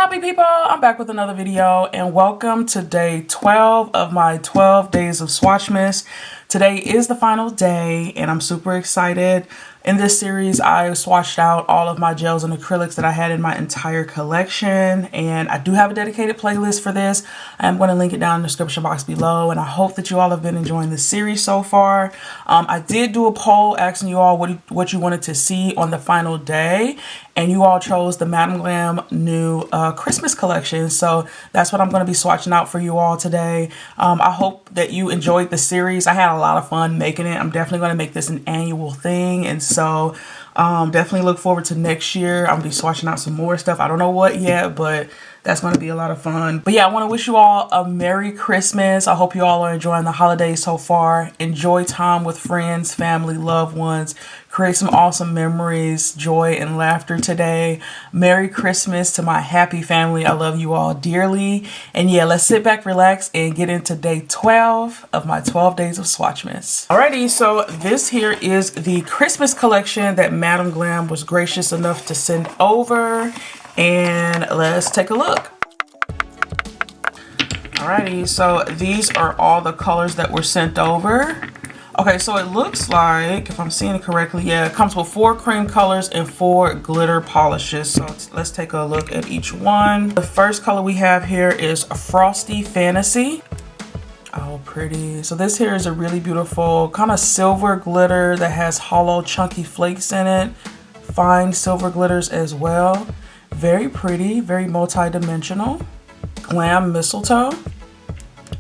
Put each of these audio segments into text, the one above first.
Happy people, I'm back with another video and welcome to day 12 of my 12 days of Swatchmas. Today is the final day and I'm super excited. In this series, I swatched out all of my gels and acrylics that I had in my entire collection, and I do have a dedicated playlist for this. I'm going to link it down in the description box below, and I hope that you all have been enjoying this series so far. I did do a poll asking you all what you wanted to see on the final day, and you all chose the Madam Glam new Christmas collection. So that's what I'm going to be swatching out for you all today. I hope that you enjoyed the series. I had a lot of fun making it. I'm definitely going to make this an annual thing, and so definitely look forward to next year. I'm going to be swatching out some more stuff. I don't know what yet, but that's going to be a lot of fun. But yeah, I want to wish you all a Merry Christmas. I hope you all are enjoying the holidays so far. Enjoy time with friends, family, loved ones. Create some awesome memories, joy, and laughter today. Merry Christmas to my happy family. I love you all dearly. And yeah, let's sit back, relax, and get into day 12 of my 12 days of Swatchmas. Alrighty, so this here is the Christmas collection that Madam Glam was gracious enough to send over. And let's take a look. Alrighty, so these are all the colors that were sent over. Okay, so it looks like, if I'm seeing it correctly, yeah, it comes with 4 cream colors and 4 glitter polishes. So let's take a look at each one. The first color we have here is Frosty Fantasy. Oh, pretty. So this here is a really beautiful kind of silver glitter that has hollow, chunky flakes in it. Fine silver glitters as well. Very pretty, very multi-dimensional. Glam Mistletoe.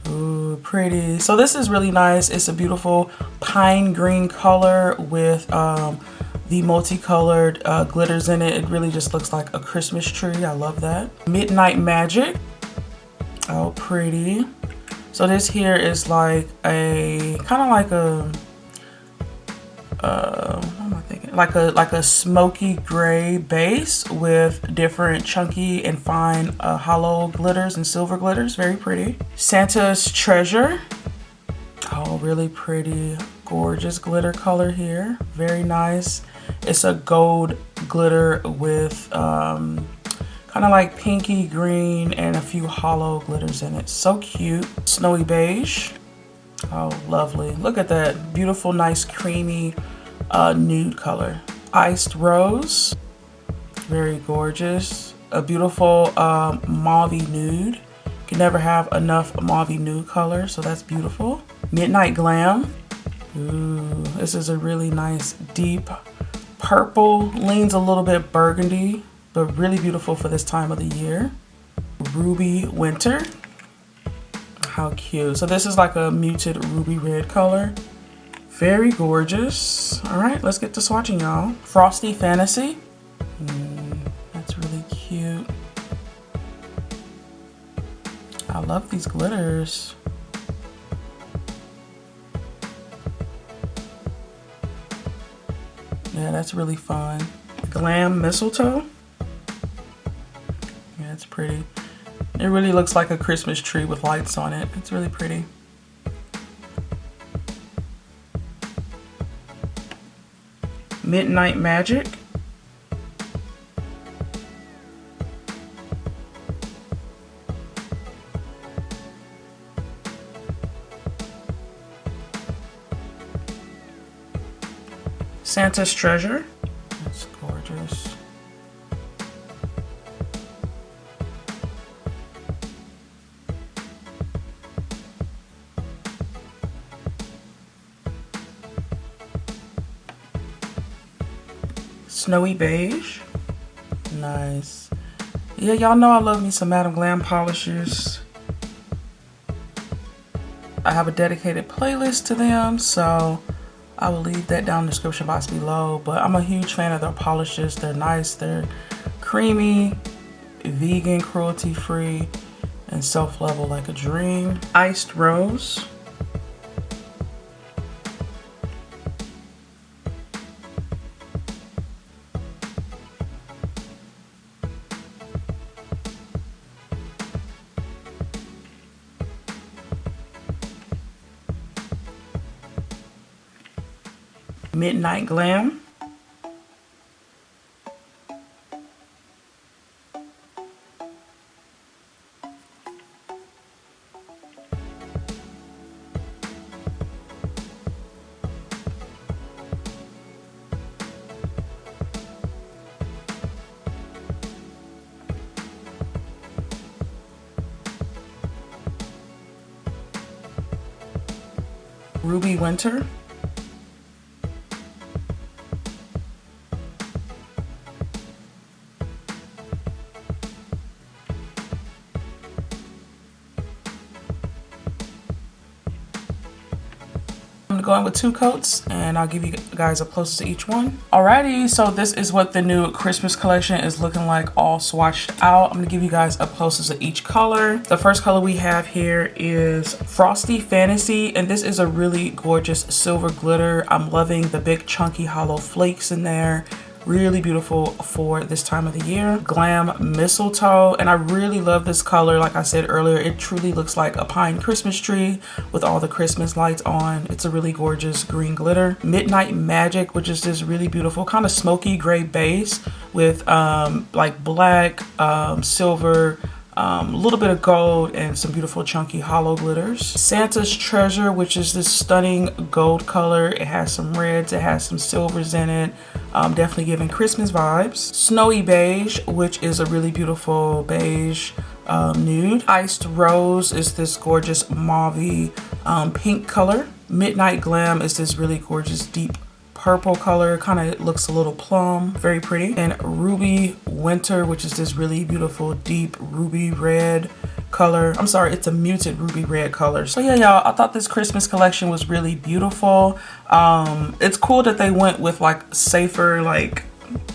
Ooh, pretty. So this is really nice. It's a beautiful pine green color with the multicolored glitters in it. It really just looks like a Christmas tree. I love that. Midnight Magic. Oh, pretty. So this here is like a kind of like a what am I thinking? Like a smoky gray base with different chunky and fine hollow glitters and silver glitters. Very pretty. Santa's Treasure. Oh, really pretty. Gorgeous glitter color here. Very nice. It's a gold glitter with kind of like pinky green and a few hollow glitters in it. So cute. Snowy Beige. Oh, lovely. Look at that beautiful, nice, creamy nude color. Iced Rose. Very gorgeous. A beautiful mauvey nude. You can never have enough mauvey nude color, so that's beautiful. Midnight Glam. Ooh, this is a really nice, deep purple. Leans a little bit burgundy, but really beautiful for this time of the year. Ruby Winter. How cute. So this is like a muted ruby red color. Very gorgeous. All right, let's get to swatching, y'all. Frosty Fantasy. That's really cute. I love these glitters. Yeah, that's really fun. Glam Mistletoe. Yeah, it's pretty. It really looks like a Christmas tree with lights on it. It's really pretty. Midnight Magic. Santa's Treasure. That's gorgeous. Snowy Beige. Nice. Yeah, y'all know I love me some Madam Glam polishes. I have a dedicated playlist to them, so I will leave that down in the description box below. But I'm a huge fan of their polishes. They're nice, they're creamy, vegan, cruelty-free, and self-level like a dream. Iced Rose. Midnight Glam. Ruby Winter. I'm going with 2 coats, and I'll give you guys up close to each one. Alrighty, so this is what the new Christmas collection is looking like, all swatched out. I'm gonna give you guys up close to each color. The first color we have here is Frosty Fantasy, and this is a really gorgeous silver glitter. I'm loving the big chunky hollow flakes in there. Really beautiful for this time of the year. Glam Mistletoe, and I really love this color. Like I said earlier, it truly looks like a pine Christmas tree with all the Christmas lights on. It's a really gorgeous green glitter. Midnight Magic, which is this really beautiful kind of smoky gray base with like black, silver, a little bit of gold, and some beautiful chunky hollow glitters. Santa's Treasure, which is this stunning gold color. It has some reds, it has some silvers in it. Definitely giving Christmas vibes. Snowy Beige, which is a really beautiful beige nude. Iced Rose is this gorgeous mauve pink color. Midnight Glam is this really gorgeous deep purple color, kind of looks a little plum, very pretty. And Ruby Winter, which is this really beautiful deep ruby red color. I'm sorry, it's a muted ruby red color. So yeah, y'all, I thought this Christmas collection was really beautiful. It's cool that they went with like safer, like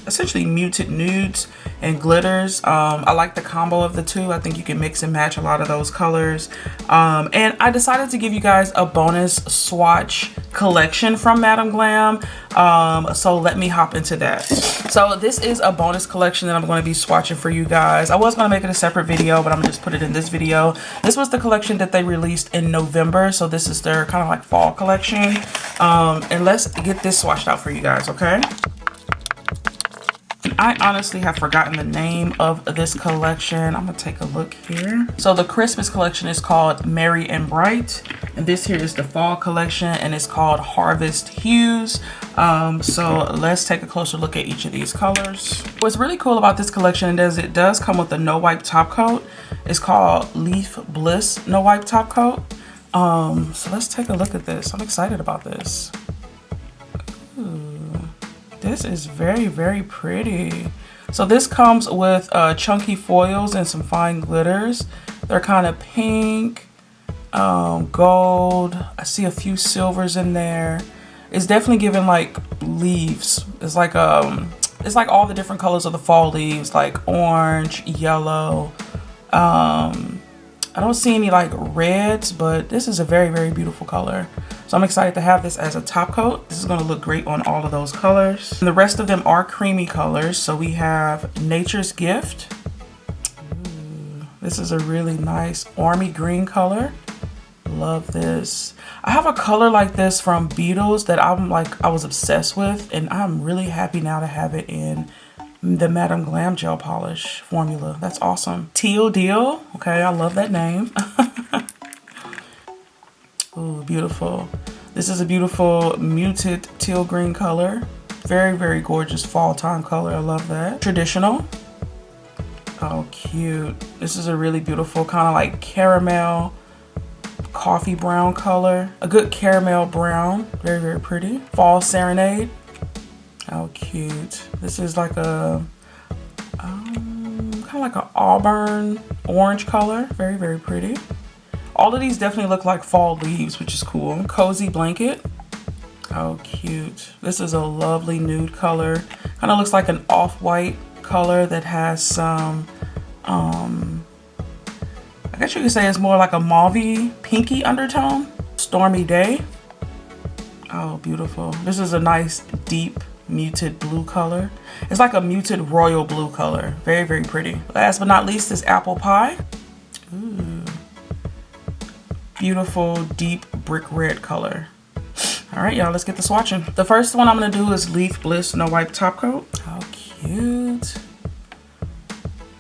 essentially muted nudes and glitters. I like the combo of the two. I think you can mix and match a lot of those colors. And I decided to give you guys a bonus swatch collection from Madam Glam. So let me hop into that. So this is a bonus collection that I'm going to be swatching for you guys. I was going to make it a separate video, but I'm going to just put it in this video. This was the collection that they released in November. So this is their kind of like fall collection. And let's get this swatched out for you guys, okay? I honestly have forgotten the name of this collection. I'm gonna take a look here. So the Christmas collection is called Merry and Bright, and this here is the fall collection, and it's called Harvest Hues. So let's take a closer look at each of these colors. What's really cool about this collection is it does come with a no wipe top coat. It's called Leaf Bliss no wipe top coat. So let's take a look at this. I'm excited about this. Ooh. This is very, very pretty. So this comes with chunky foils and some fine glitters. They're kind of pink, gold. I see a few silvers in there. It's definitely giving like leaves. It's like all the different colors of the fall leaves, like orange, yellow. I don't see any like reds, but this is a very, very beautiful color. So I'm excited to have this as a top coat. This is going to look great on all of those colors. And the rest of them are creamy colors. So we have Nature's Gift. Ooh, this is a really nice army green color. Love this. I have a color like this from Beetles that I was obsessed with, and I'm really happy now to have it in the Madam Glam gel polish formula. That's awesome. Teal Deal. Okay, I love that name. Ooh, beautiful. This is a beautiful muted teal green color. Very, very gorgeous fall time color. I love that. Traditional. Oh, cute. This is a really beautiful kind of like caramel, coffee brown color. A good caramel brown. Very, very pretty. Fall Serenade. How cute. This is like a kind of like an auburn orange color. Very, very pretty. All of these definitely look like fall leaves, which is cool. Cozy Blanket. How cute. This is a lovely nude color. Kind of looks like an off-white color that has some, I guess you could say it's more like a mauve pinky undertone. Stormy Day. Oh, beautiful. This is a nice deep muted blue color. It's like a muted royal blue color. Very, very pretty. Last but not least is Apple Pie. Ooh. Beautiful deep brick red color. All right, y'all, let's get the swatching. The first one I'm gonna do is Leaf Bliss no wipe top coat. How cute.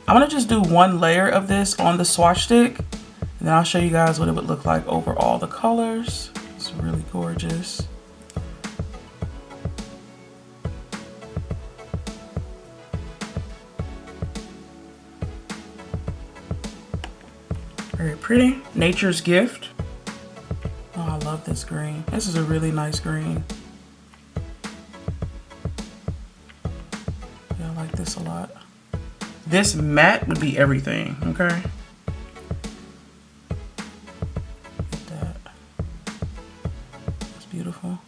I'm gonna just do one layer of this on the swatch stick, and then I'll show you guys what it would look like over all the colors. It's really gorgeous. Very pretty. Nature's Gift. Oh, I love this green. This is a really nice green. Yeah, I like this a lot. This matte would be everything, okay? Look at that. It's beautiful.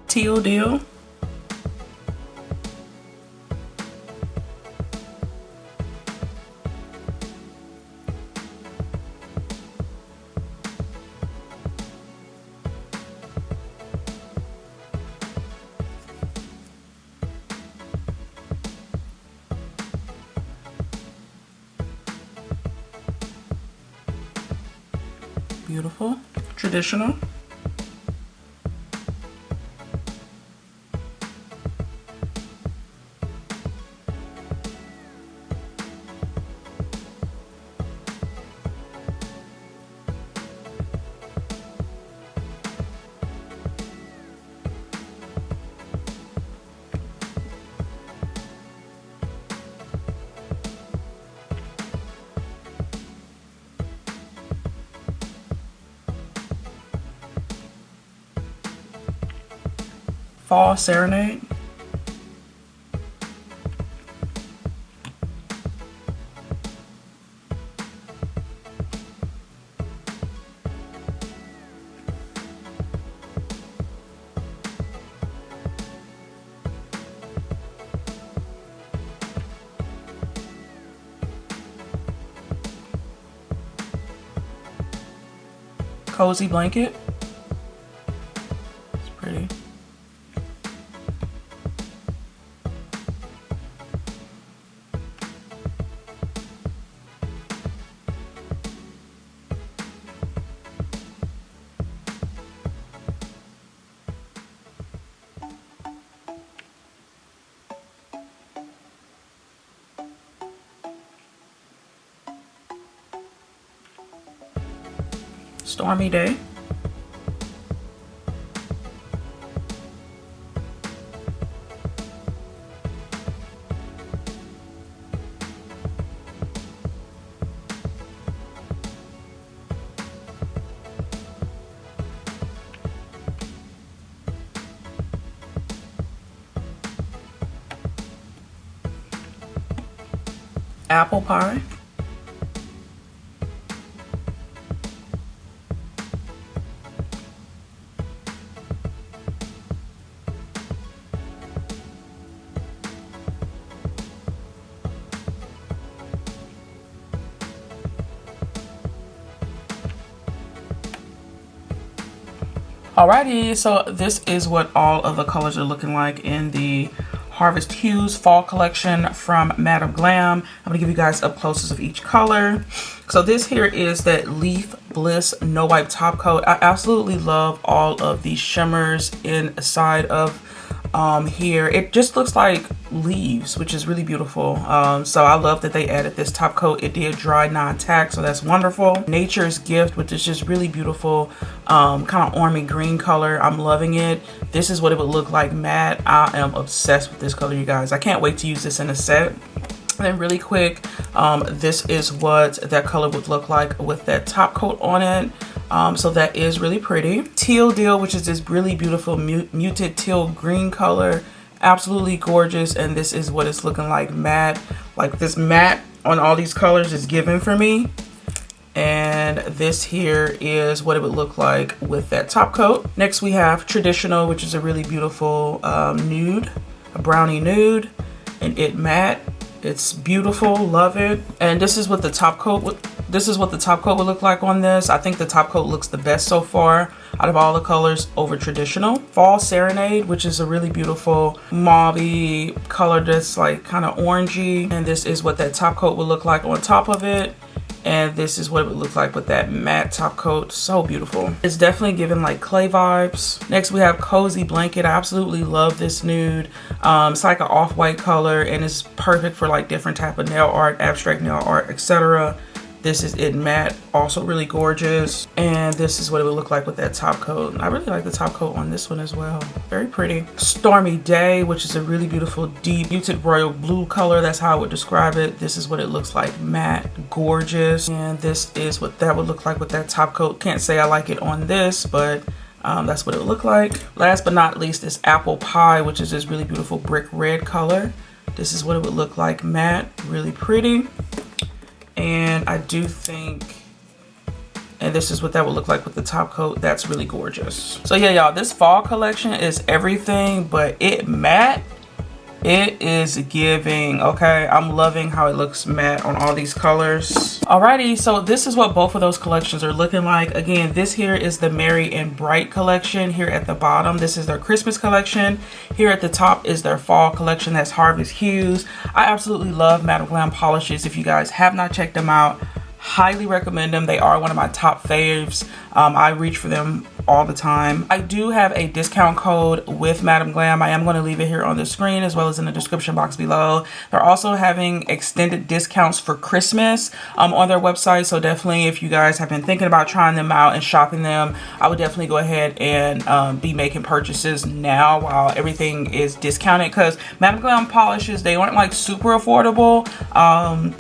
Teal deal. Beautiful. Traditional. Fall Serenade. Cozy Blanket. It's pretty. Stormy Day. Apple Pie. Alrighty, so this is what all of the colors are looking like in the Harvest Hues Fall Collection from Madam Glam. I'm going to give you guys up closes of each color. So this here is that Leaf Bliss No Wipe Top Coat. I absolutely love all of these shimmers inside of here. It just looks like leaves, which is really beautiful. So I love that they added this top coat. It did dry non-tack, so that's wonderful. Nature's Gift, which is just really beautiful, kind of orangey green color. I'm loving it. This is what it would look like matte. I am obsessed with this color, you guys. I can't wait to use this in a set. And then really quick, this is what that color would look like with that top coat on it. So that is really pretty. Teal Deal, which is this really beautiful muted teal green color. Absolutely gorgeous. And this is what it's looking like matte. Like this matte on all these colors is given for me. And this here is what it would look like with that top coat. Next we have Traditional, which is a really beautiful nude, a brownie nude, and it matte. It's beautiful, love it. And this is what the top coat would look like on this. I think the top coat looks the best so far out of all the colors over Traditional. Fall Serenade, which is a really beautiful mauve-y color that's like kind of orangey. And this is what that top coat would look like on top of it. And this is what it would look like with that matte top coat. So beautiful. It's definitely giving like clay vibes. Next we have Cozy Blanket. I absolutely love this nude. It's like an off-white color and it's perfect for like different type of nail art, abstract nail art, etc. This is it matte, also really gorgeous. And this is what it would look like with that top coat. I really like the top coat on this one as well. Very pretty. Stormy Day, which is a really beautiful deep muted royal blue color. That's how I would describe it. This is what it looks like, matte, gorgeous. And this is what that would look like with that top coat. Can't say I like it on this, but that's what it would look like. Last but not least is Apple Pie, which is this really beautiful brick red color. This is what it would look like, matte, really pretty. And I do think, and this is what that would look like with the top coat. That's really gorgeous. So yeah, y'all, this fall collection is everything, but it matte. It is giving, okay? I'm loving how it looks matte on all these colors. Alrighty, so this is what both of those collections are looking like. Again, this here is the Merry and Bright collection here at the bottom. This is their Christmas collection. Here at the top is their fall collection. That's Harvest Hues. I absolutely love Madam Glam polishes. If you guys have not checked them out, highly recommend them. They are one of my top faves. I reach for them all the time. I do have a discount code with Madam Glam. I am going to leave it here on the screen as well as in the description box below. They're also having extended discounts for Christmas on their website. So definitely, if you guys have been thinking about trying them out and shopping them, I would definitely go ahead and be making purchases now while everything is discounted, because Madam Glam polishes, they aren't like super affordable.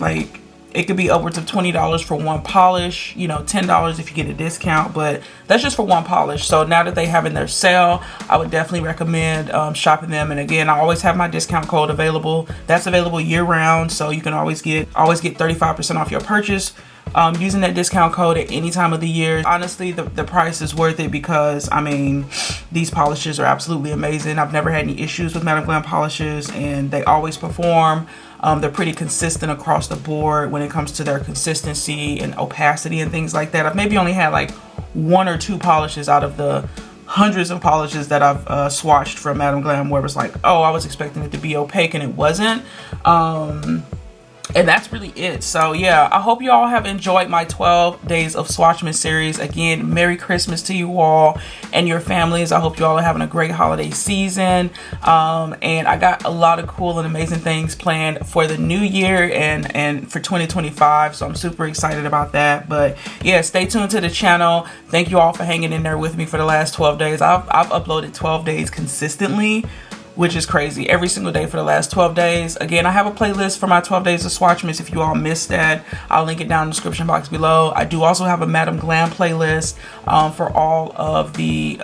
Like, it could be upwards of $20 for one polish, you know, $10 if you get a discount, but that's just for one polish. So now that they have in their sale, I would definitely recommend shopping them. And again, I always have my discount code available. That's available year round, so you can always get 35% off your purchase using that discount code at any time of the year. Honestly, the price is worth it, because I mean, these polishes are absolutely amazing. I've never had any issues with Madam Glam polishes, and they always perform. They're pretty consistent across the board when it comes to their consistency and opacity and things like that. I've maybe only had like 1 or 2 polishes out of the hundreds of polishes that I've swatched from Madam Glam where it was like, oh, I was expecting it to be opaque and it wasn't. And that's really it. So yeah, I hope you all have enjoyed my 12 Days of Swatchmas series. Again, Merry Christmas to you all and your families. I hope you all are having a great holiday season. And I got a lot of cool and amazing things planned for the new year and for 2025. So I'm super excited about that. But yeah, stay tuned to the channel. Thank you all for hanging in there with me for the last 12 days. I've uploaded 12 days consistently, which is crazy, every single day for the last 12 days. Again, I have a playlist for my 12 Days of Swatchmas. If you all missed that, I'll link it down in the description box below. I do also have a Madam Glam playlist for all of the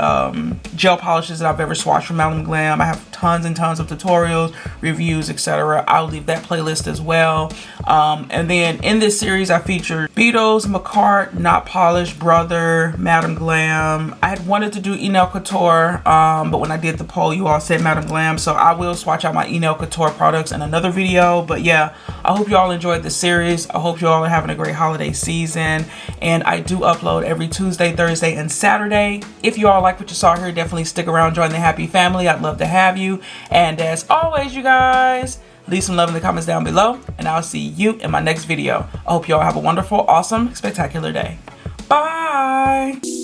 gel polishes that I've ever swatched from Madam Glam. I have tons and tons of tutorials, reviews, etc. I'll leave that playlist as well. And then in this series, I featured Beetles, Macart, Not Polished, Brother, Madam Glam. I had wanted to do Enel Couture, but when I did the poll, you all said Madam Glam. So I will swatch out my Enel Couture products in another video. But yeah, I hope you all enjoyed the series. I hope you all are having a great holiday season. And I do upload every Tuesday, Thursday, and Saturday. If you all like what you saw here, definitely stick around, join the happy family. I'd love to have you. And as always, you guys, leave some love in the comments down below. And I'll see you in my next video. I hope you all have a wonderful, awesome, spectacular day. Bye.